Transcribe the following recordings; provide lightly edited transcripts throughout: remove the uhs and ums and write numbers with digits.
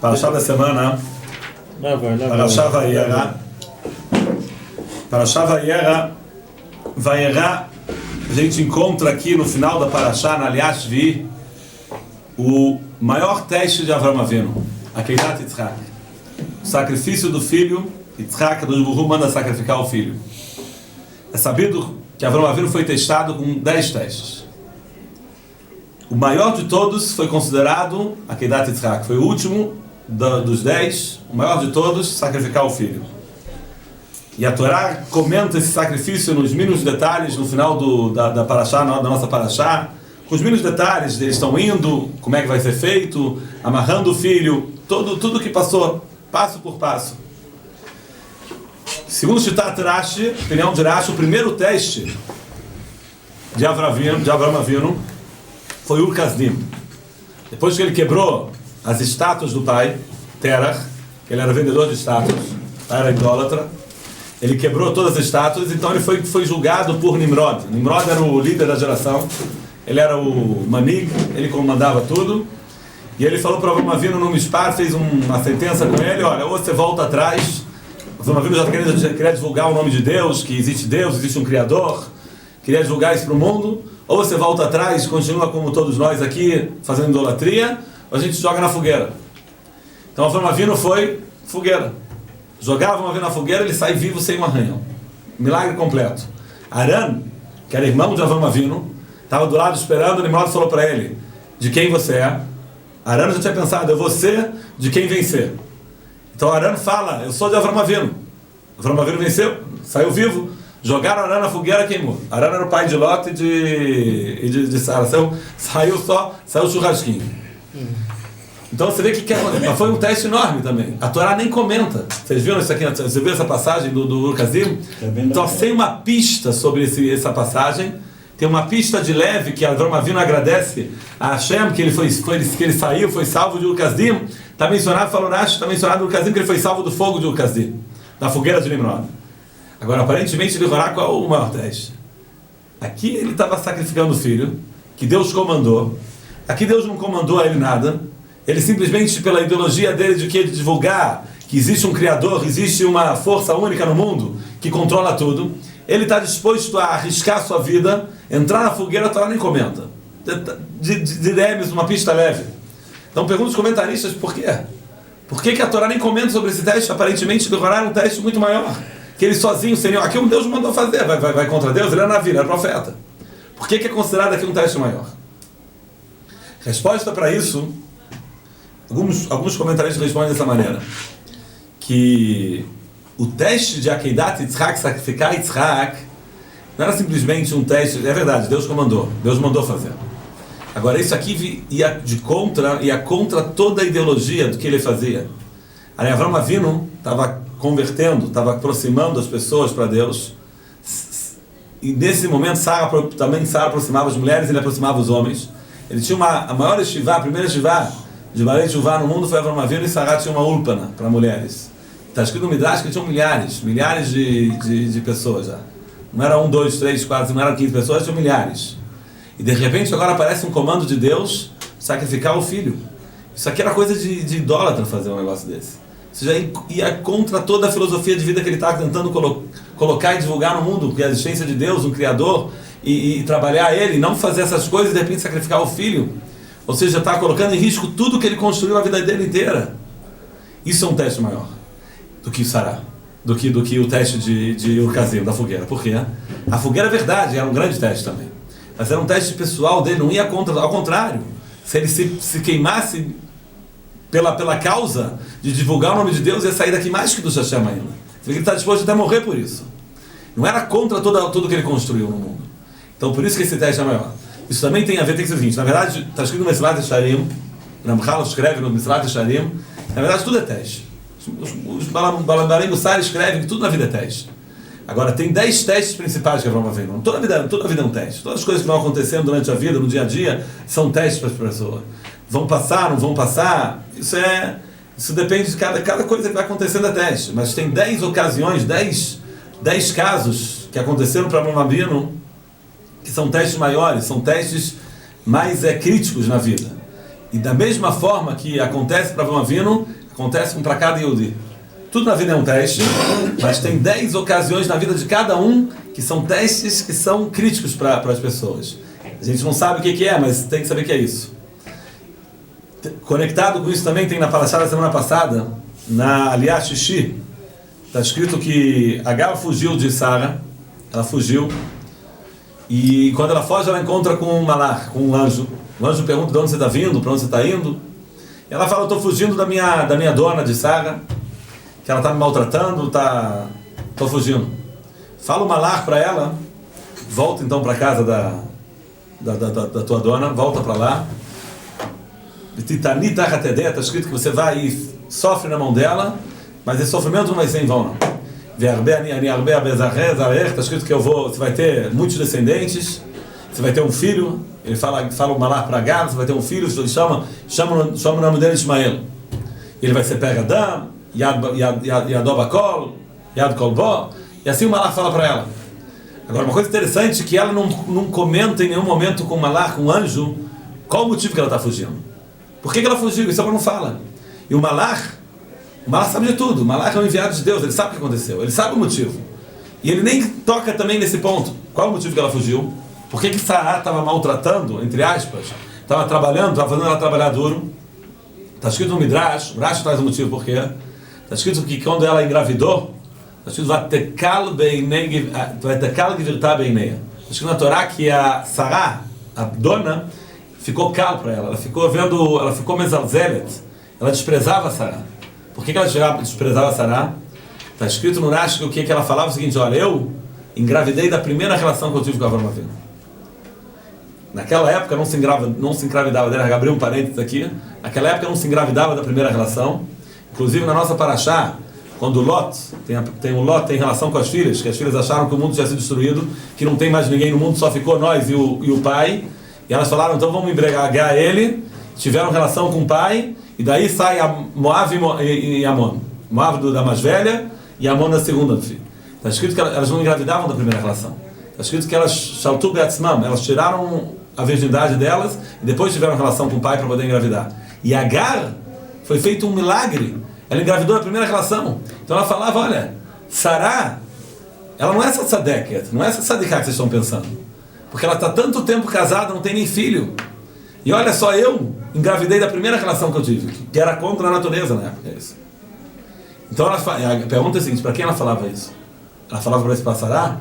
Parashá da semana, Parashá Vayera. Parashá Vayera, a gente encontra aqui no final da Parashá, na Aliás Vi, o maior teste de Avraham Avinu, Akeidat Yitzhak. O sacrifício do filho, Yitzhak, do Burru manda sacrificar o filho. É sabido que Avraham Avinu foi testado com 10 testes. O maior de todos foi considerado Akeidat Yitzhak, foi o último dos 10, o maior de todos, sacrificar o filho. E a Torá comenta esse sacrifício nos mínimos detalhes no final da Parashá, da nossa Parashá, com os mínimos detalhes, eles estão indo, como é que vai ser feito, amarrando o filho, tudo que passou, passo por passo. Segundo Shitat Rashi, opinião de Rashi, o primeiro teste de Avraham Avinu foi Ur Kasdim. Depois que ele quebrou as estátuas do pai, Terach, que ele era vendedor de estátuas, era idólatra, ele quebrou todas as estátuas, então ele foi julgado por Nimrod. Nimrod era o líder da geração, ele era o manig, ele comandava tudo, e ele falou para Avraham Avinu no Mispar, fez uma sentença com ele, olha, ou você volta atrás, Avraham Avinu já queria divulgar o nome de Deus, que existe Deus, existe um Criador, queria divulgar isso para o mundo, ou você volta atrás, continua como todos nós aqui, fazendo idolatria, ou a gente joga na fogueira. Então Avraham Avinu foi fogueira. Jogava Avraham Avinu na fogueira, ele sai vivo sem um arranhão. Milagre completo. Aran, que era irmão de Avraham Avinu, estava do lado esperando, o Nimrod falou para ele, de quem você é? Aran já tinha pensado, eu vou ser de quem vencer. Então Aran fala, eu sou de Avraham Avinu. Avraham Avinu venceu, saiu vivo, jogaram Aran na fogueira, queimou. Aran era o pai de Lot e de Sara, saiu churrasquinho. Então você vê que foi um teste enorme também. A Torá nem comenta. Vocês viram isso aqui? Você viu essa passagem do Ur Kasdim? Então sem uma pista sobre essa passagem. Tem uma pista de leve que Avraham Avinu agradece a Hashem que ele saiu, foi salvo de Ur Kasdim. Está mencionado, falou Rashi, está mencionado no Ur Kasdim que ele foi salvo do fogo de Ur Kasdim, da fogueira de Nimrod. Agora aparentemente ele verá qual é o maior teste. Aqui ele estava sacrificando o filho, que Deus comandou. Aqui Deus não comandou a ele nada. Ele simplesmente, pela ideologia dele de divulgar que existe um Criador, existe uma força única no mundo que controla tudo, ele está disposto a arriscar sua vida, entrar na fogueira, a Torá nem comenta. De Remes, uma pista leve. Então pergunta os comentaristas por quê? Por que a Torá nem comenta sobre esse teste? Aparentemente, era um teste muito maior. Que ele sozinho, Senhor, aqui um Deus mandou fazer, vai contra Deus, ele era Navi, ele era profeta. Por que é considerado aqui um teste maior? Resposta para isso, alguns comentaristas respondem dessa maneira, que o teste de Akeidat Yitzhak, sacrificar Yitzhak, não era simplesmente um teste, é verdade, Deus mandou fazer. Agora isso aqui ia contra toda a ideologia do que ele fazia. Aí Avraham Avinu estava convertendo, estava aproximando as pessoas para Deus, e nesse momento Sara aproximava as mulheres, ele aproximava os homens. Ele tinha a maior estivá, a primeira estivá de Balei Teshuvá no mundo foi Avraham Avinu, e Sará tinha uma úlpana para mulheres. Está escrito no Midrash que tinham milhares de pessoas já. Não era 1, 2, 3, 4, não eram 15 pessoas, tinham milhares. E de repente agora aparece um comando de Deus, sacrificar o filho. Isso aqui era coisa de idólatra fazer um negócio desse. Isso já ia contra toda a filosofia de vida que ele estava tentando colocar e divulgar no mundo, que é a existência de Deus, um Criador, e trabalhar ele, não fazer essas coisas e de repente sacrificar o filho. Ou seja, está colocando em risco tudo que ele construiu a vida dele inteira. Isso é um teste maior do que Sará, do que o teste de Ur Kasdim, da fogueira. Por quê? A fogueira é verdade, era um grande teste também. Mas era um teste pessoal dele, não ia contra, ao contrário. Se ele se queimasse pela causa de divulgar o nome de Deus, ia sair daqui mais que do Hashem ainda. Ele está disposto até a morrer por isso. Não era contra tudo que ele construiu no mundo. Então por isso que esse teste é maior. Isso também tem a ver com o seguinte, na verdade, está escrito no Mesilat Yesharim, Ramchal escreve no Mesilat Yesharim, na verdade tudo é teste. Os Balambarim Mussar escrevem que tudo na vida é teste. Agora, tem 10 testes principais que Avraham Avinu. Toda a vida é um teste. Todas as coisas que vão acontecendo durante a vida, no dia a dia, são testes para as pessoas. Vão passar, não vão passar, isso depende de cada coisa que vai acontecendo é teste. Mas tem 10 ocasiões, 10 casos que aconteceram para Avraham Avinu, que são testes maiores, são testes mais críticos na vida. E da mesma forma que acontece para Avraham Avinu, acontece para cada Yehudi. Tudo na vida é um teste, mas tem 10 ocasiões na vida de cada um que são testes que são críticos para as pessoas. A gente não sabe o que é, mas tem que saber o que é isso. Conectado com isso também tem na Parashá da semana passada, na Aliyah Shishi, está escrito que Agar fugiu de Sara, ela fugiu, e quando ela foge ela encontra com um malach, com um anjo. O anjo pergunta de onde você está vindo, para onde você está indo. E ela fala, eu estou fugindo da minha dona de Sara, que ela está me maltratando, estou fugindo. Fala o malach para ela, volta então para a casa da tua dona, volta para lá. Está escrito que você vai e sofre na mão dela, mas esse sofrimento não vai ser em vão, não. Está escrito que você vai ter muitos descendentes, você vai ter um filho. Ele fala o malach para Agar, você vai ter um filho, ele chama o nome dele Ismael. Ele vai ser Pegadam, Yadobakol, Yad Kolbo, e assim o malach fala para ela. Agora, uma coisa interessante é que ela não comenta em nenhum momento com o malach, com o anjo, qual o motivo que ela está fugindo. Por que ela fugiu? Isso ela não fala. E o malach sabe de tudo. O malach é um enviado de Deus, ele sabe o que aconteceu, ele sabe o motivo. E ele nem toca também nesse ponto. Qual o motivo que ela fugiu? Por que Sará estava maltratando, entre aspas, estava trabalhando, estava fazendo ela trabalhar duro? Está escrito no Midrash, o Midrash traz o motivo por quê. Está escrito que quando ela engravidou, está escrito Vatekal Gvirta Beineia. Está escrito na Torá que a Sará, a dona, ficou calo para ela ficou mezalzelet, ela desprezava Sará. Por que ela desprezava Sará? Está escrito no Rashi que o que ela falava é o seguinte, olha, eu engravidei da primeira relação que eu tive com a Avraham Avinu. Naquela época não se engravidava dela, abriu um parênteses aqui, naquela época não se engravidava da primeira relação. Inclusive na nossa Parashá, quando Lot, tem relação com as filhas, que as filhas acharam que o mundo tinha sido destruído, que não tem mais ninguém no mundo, só ficou nós e o pai. E elas falaram, então vamos embriagar ele, tiveram relação com o pai, e daí sai a Moab e Amon. Moab da mais velha e Amon da segunda do filho. Está escrito que elas não engravidavam da primeira relação. Está escrito que elas shaltu be'atzmam, elas tiraram a virgindade delas e depois tiveram relação com o pai para poder engravidar. E Agar, foi feito um milagre, ela engravidou na primeira relação. Então ela falava, olha, Sará, ela não é essa tzadeket, não é essa tzadiká que vocês estão pensando. Porque ela está tanto tempo casada, não tem nem filho. E olha só, eu engravidei da primeira relação que eu tive, que era contra a natureza na época. Isso. Então a pergunta é a seguinte, para quem ela falava isso? Ela falava para esse Sará?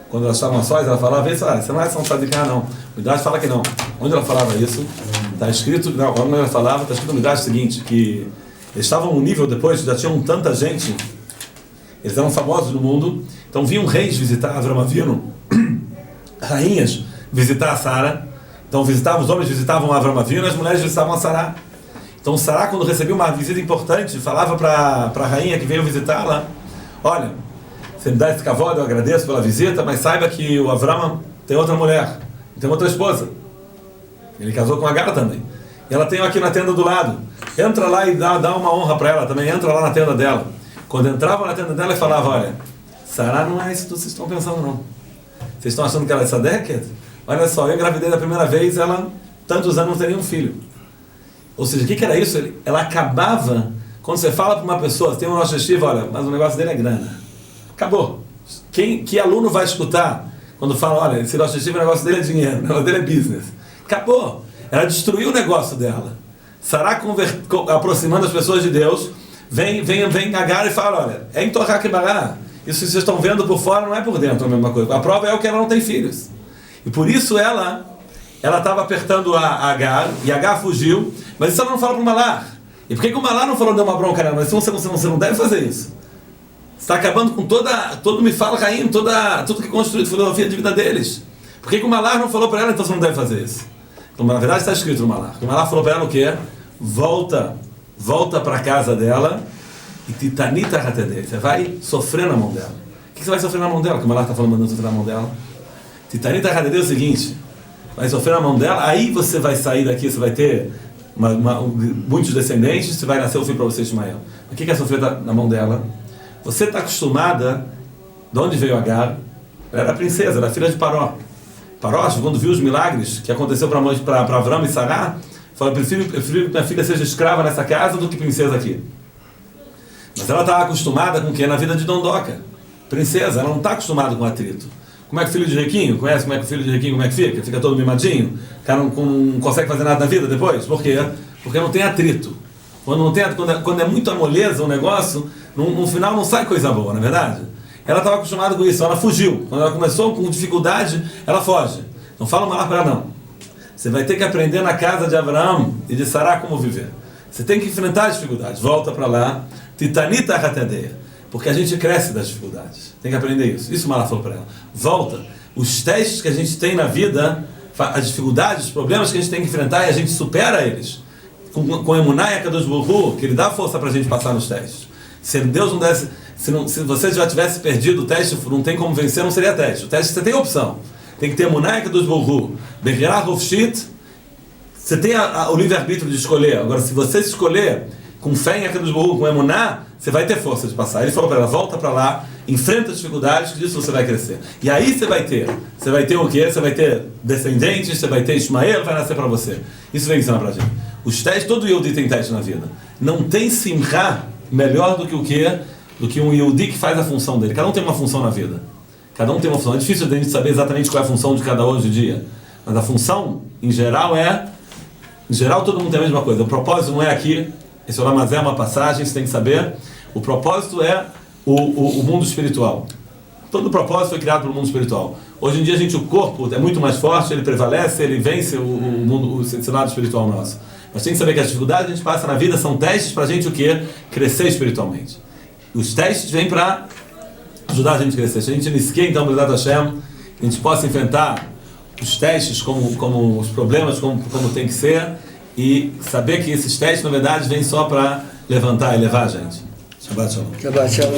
Quando elas estavam sós, ela falava isso, você não é São Tzadiká, não. O Midrash fala que não. Onde ela falava isso? Está escrito, não, onde ela falava, está escrito no Midrash seguinte, que eles estavam num nível depois, já tinham tanta gente, eles eram famosos no mundo, então vinham reis visitar Avraham Avinu, rainhas visitar a Sara. Então os homens visitavam Avraham Avinu e as mulheres visitavam a Sará. Então Sará, quando recebia uma visita importante, falava para a rainha que veio visitá-la, olha, você me dá esse cavalo, eu agradeço pela visita, mas saiba que o Avraham tem outra mulher, tem outra esposa. Ele casou com Agar também. E ela tem aqui na tenda do lado. Entra lá e dá uma honra para ela também, entra lá na tenda dela. Quando entrava na tenda dela, ele falava, olha, Sará não é isso que vocês estão pensando, não. Vocês estão achando que ela é tzadeket? Olha só, eu engravidei da primeira vez, ela, tantos anos, não tem nenhum filho. Ou seja, o que era isso? Ela acabava, quando você fala para uma pessoa, tem um Rosh Hashiva, olha, mas o negócio dele é grana. Acabou. Que aluno vai escutar quando fala, olha, esse Rosh Hashiva, o negócio dele é dinheiro, o negócio dele é business. Acabou. Ela destruiu o negócio dela. Sará aproximando as pessoas de Deus, vem Agar e fala, olha, é em Torá que bará. Isso que vocês estão vendo por fora não é por dentro a mesma coisa. A prova é que ela não tem filhos. E por isso ela estava apertando a Agar, e Agar fugiu, mas isso ela não fala para o malach. E por que o malach não falou, deu uma bronca nela? Mas você não deve fazer isso. Você está acabando com todo me fala caindo, tudo que é construído, filosofia de vida deles. Por que o malach não falou para ela, então você não deve fazer isso? Então, na verdade está escrito no malach. O malach falou para ela o quê? Volta para a casa dela, e titanita hatedei, você vai sofrer na mão dela. O que você vai sofrer na mão dela? Que o malach está falando, mandando sofrer na mão dela. Titanita hatedei é o seguinte, vai sofrer na mão dela, aí você vai sair daqui, você vai ter muitos descendentes, você vai nascer o filho para você, Ismael. O que é sofrer na mão dela? Você está acostumada, de onde veio Agar? Ela era princesa, era filha de Paró. Paró, quando viu os milagres que aconteceu para Avraham e Sará, Fala, eu prefiro que minha filha seja escrava nessa casa do que princesa aqui. Mas ela estava acostumada com o quê? Na vida de dondoca. Princesa, ela não está acostumada com atrito. Como é que o filho de riquinho? Conhece como é que o filho de riquinho como é que fica? Fica todo mimadinho? O cara não consegue fazer nada na vida depois? Por quê? Porque não tem atrito. Quando é muita moleza o negócio, no final não sai coisa boa, não é verdade? Ela estava acostumada com isso, ela fugiu. Quando ela começou com dificuldade, ela foge. Não fala uma para ela não. Você vai ter que aprender na casa de Abraão e de Sará como viver. Você tem que enfrentar as dificuldades. Volta para lá. Titanita Hatadeia. Porque a gente cresce das dificuldades. Tem que aprender isso. Isso o Malá falou para ela. Volta. Os testes que a gente tem na vida, as dificuldades, os problemas que a gente tem que enfrentar, e a gente supera eles. Com Emuná e Akadosh Baruch Hu, que ele dá força para a gente passar nos testes. Se Deus não desse, se você já tivesse perdido o teste, não tem como vencer, não seria teste. O teste você tem opção. Tem que ter Emuná e Akadosh Baruch Hu. Bechirah Hofshit, você tem o livre-arbítrio de escolher. Agora, se você escolher com fé em Akadosh Baruch Hu, com Emuná, você vai ter força de passar. Ele falou para ela, volta para lá, enfrenta as dificuldades, que disso você vai crescer. E aí você vai ter o quê? Você vai ter descendentes, você vai ter Ismael, vai nascer para você. Isso vem ensinar para a gente. Os testes, todo Yehudi tem teste na vida. Não tem simcha melhor do que o quê? Do que um Yehudi que faz a função dele. Cada um tem uma função na vida. Cada um tem uma função. É difícil a gente saber exatamente qual é a função de cada hoje em dia. Mas a função, em geral, todo mundo tem a mesma coisa. O propósito não é aqui. Esse Olamazé é uma passagem, você tem que saber. O propósito é o mundo espiritual. Todo o propósito foi criado para o mundo espiritual. Hoje em dia, o corpo é muito mais forte, ele prevalece, ele vence esse lado espiritual nosso. Mas tem que saber que as dificuldades que a gente passa na vida são testes para a gente o quê? Crescer espiritualmente. Os testes vêm para ajudar a gente a crescer. Se a gente não esquece, então, Bezat Hashem, a gente possa enfrentar os testes como os problemas, como tem que ser, e saber que esses testes, na verdade, vêm só para levantar e levar a gente. Shabbat Shalom. Shabbat Shalom.